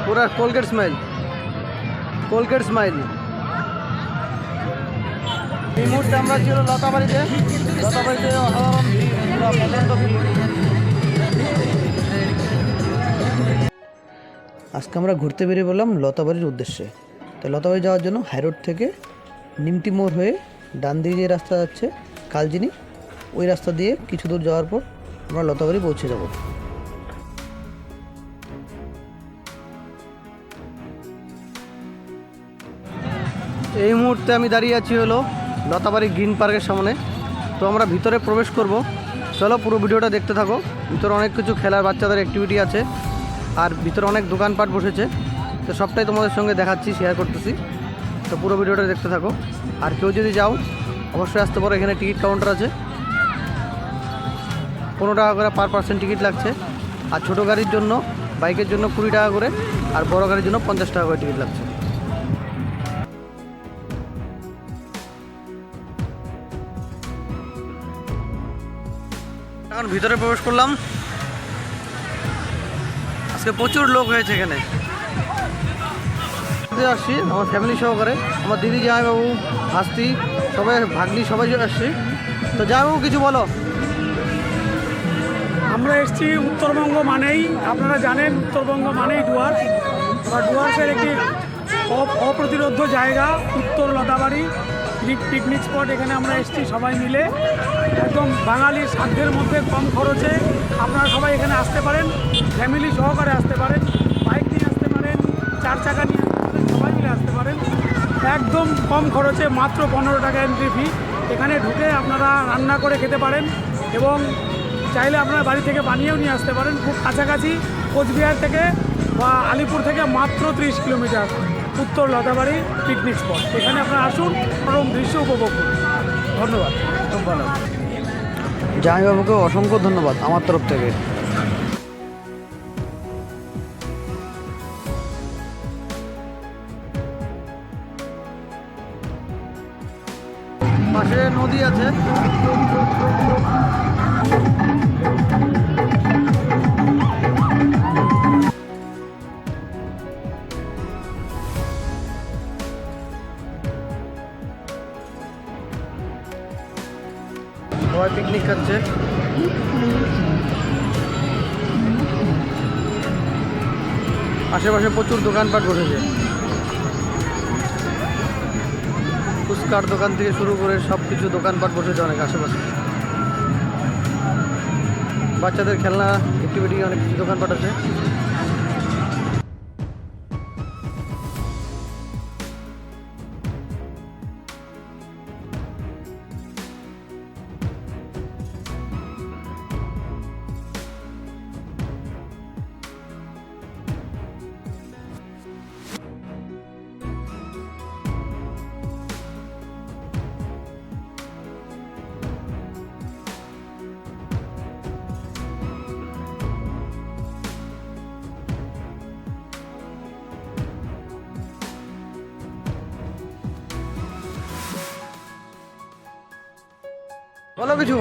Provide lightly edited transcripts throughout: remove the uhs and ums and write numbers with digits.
पूरा Colgate smile এই মুহূর্তে আমরা ছিল লতাবাড়িতে অসাধারণ ভিড়, পুরো প্রচণ্ড ভিড়। আজকে আমরা ঘুরতে বেরিয়ে বললাম লতাবাড়ির উদ্দেশ্যে। তো লতাবাড়ি যাওয়ার জন্য হাইরোড থেকে নিমতি মোড় হয়ে ডান দিকে যে রাস্তা যাচ্ছে কালচিনি, ওই রাস্তা দিয়ে কিছু দূর যাওয়ার পর আমরা লতাবাড়ি পৌঁছে যাব। এই মুহূর্তে আমি দাঁড়িয়ে আছি হলো লতাবাড়ি গ্রিন পার্কের সামনে। তো আমরা ভিতরে প্রবেশ করব, চলো পুরো ভিডিওটা দেখতে থাকো। ভিতরে অনেক কিছু খেলার বাচ্চাদের অ্যাক্টিভিটি আছে, আর ভিতরে অনেক দোকানপাট বসেছে। তো সবটাই তোমাদের সঙ্গে দেখাচ্ছি, শেয়ার করতেছি। তো পুরো ভিডিওটা দেখতে থাকো। আর কেউ যদি যাও অবশ্যই আসতে পারো, এখানে টিকিট কাউন্টার আছে। 15 টাকা করে পার পার্সন টিকিট লাগছে। আর ছোটো গাড়ির জন্য, বাইকের জন্য 20 টাকা করে, আর বড় গাড়ির জন্য 50 টাকা করে টিকিট লাগছে। এখন ভিতরে প্রবেশ করলাম। আজকে প্রচুর লোক হয়েছে এখানে। আসছি আমার ফ্যামিলি সহকারে, আমার দিদি, জামাইবাবু, ভাস্তি, সবাই, ভাগ্নি, সবাই আসছি। তো জামাইবাবু কিছু বলো। আমরা এসেছি উত্তরবঙ্গ মানেই, আপনারা জানেন উত্তরবঙ্গ মানেই ডুয়ার্স, বা ডুয়ার্সের একটি অপ্রতিরোধ্য জায়গা উত্তর লতাবাড়ি পিকনিক স্পট। এখানে আমরা এসেছি সবাই মিলে, একদম বাঙালির সাধ্যের মধ্যে কম খরচে আপনারা সবাই এখানে আসতে পারেন, ফ্যামিলি সহকারে আসতে পারেন, বাইক নিয়ে আসতে পারেন, 4 চাকা নিয়ে আসতে পারেন, সবাই মিলে আসতে পারেন একদম কম খরচে, মাত্র 15 টাকা এন্ট্রি ফি। এখানে ঢুকে আপনারা রান্না করে খেতে পারেন এবং চাইলে আপনারা বাড়ি থেকে বানিয়েও নিয়ে আসতে পারেন। খুব কাছাকাছি, কোচবিহার থেকে বা আলিপুর থেকে মাত্র 30 কিলোমিটার উত্তর লতাবাড়ি পিকনিক স্পট। এখানে আপনারা আসুন, পরম দৃশ্য উপভোগ করুন। ধন্যবাদ। খুব ভালো। জামাইবাবুকে অসংখ্য ধন্যবাদ আমার তরফ থেকে। পাশে নদী আছে। সবাই পিকনিক খাচ্ছে। আশেপাশে প্রচুর দোকানপাট বসেছে, ফুচকার দোকান থেকে শুরু করে সব কিছু দোকানপাট বসেছে অনেক আশেপাশে। বাচ্চাদের খেলনা অ্যাক্টিভিটি অনেক কিছু দোকানপাট আছে। বলো কিছু।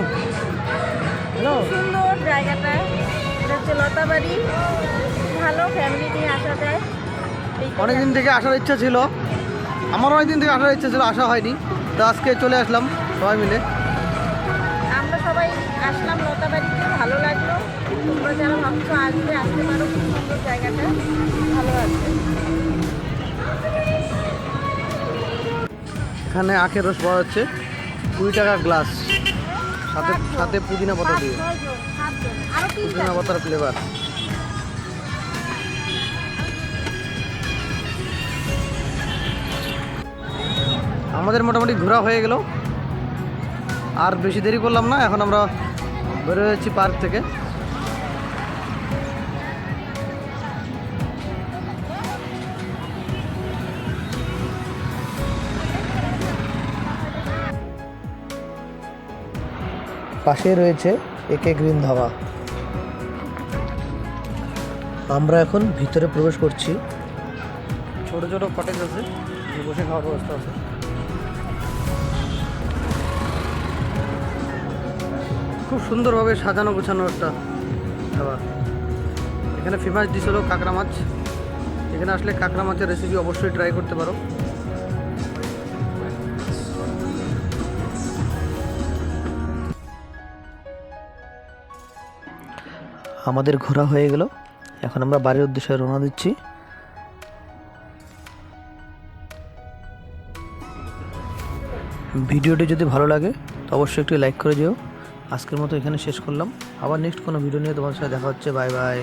সুন্দর জায়গাটা, এটা হচ্ছে লতাবাড়ি, ভালো ফ্যামিলি নিয়ে আসা যায়। অনেকদিন থেকে আসার ইচ্ছা ছিল, আমার অনেকদিন থেকে আসার ইচ্ছা ছিল, আসা হয়নি। তো আজকে চলে আসলাম সবাই মিলে। আমরা সবাই আসলাম লতাবাড়িতে, ভালো লাগলো। তোমরা যারা ভাবছো আসবে, আসতে পারো, খুব সুন্দর জায়গাটা, ভালো আছে। এখানে আখের রস পাওয়া যাচ্ছে 20 টাকা গ্লাস, সাথে সাথে পুদিনা পাতা দিয়ে, পুদিনা পাতার ফ্লেভার। আমাদের মোটামুটি ঘোরা হয়ে গেল, আর বেশি দেরি করলাম না। এখন আমরা বেরো যাচ্ছি পার্ক থেকে। পাশে রয়েছে একে গ্রিন ধাবা। আমরা এখন ভিতরে প্রবেশ করছি। ছোট ছোট কটেজ আছে, বসে খাওয়ার ব্যবস্থা আছে। খুব সুন্দরভাবে সাজানো গোছানো একটা ধাবা। এখানে ফেমাস ডিশ হলো কাঁকড়া মাছ। এখানে আসলে কাঁকড়া মাছের রেসিপি অবশ্যই ট্রাই করতে পারো। আমাদের ঘোরা হয়ে গেল, এখন আমরা বাড়ির উদ্দেশ্যে রওনা দিচ্ছি। ভিডিওটি যদি ভালো লাগে তো অবশ্যই একটি লাইক করে দিও। আজকের মতো এখানে শেষ করলাম, আবার নেক্সট কোনো ভিডিও নিয়ে তোমাদের সাথে দেখা হচ্ছে। Bye bye.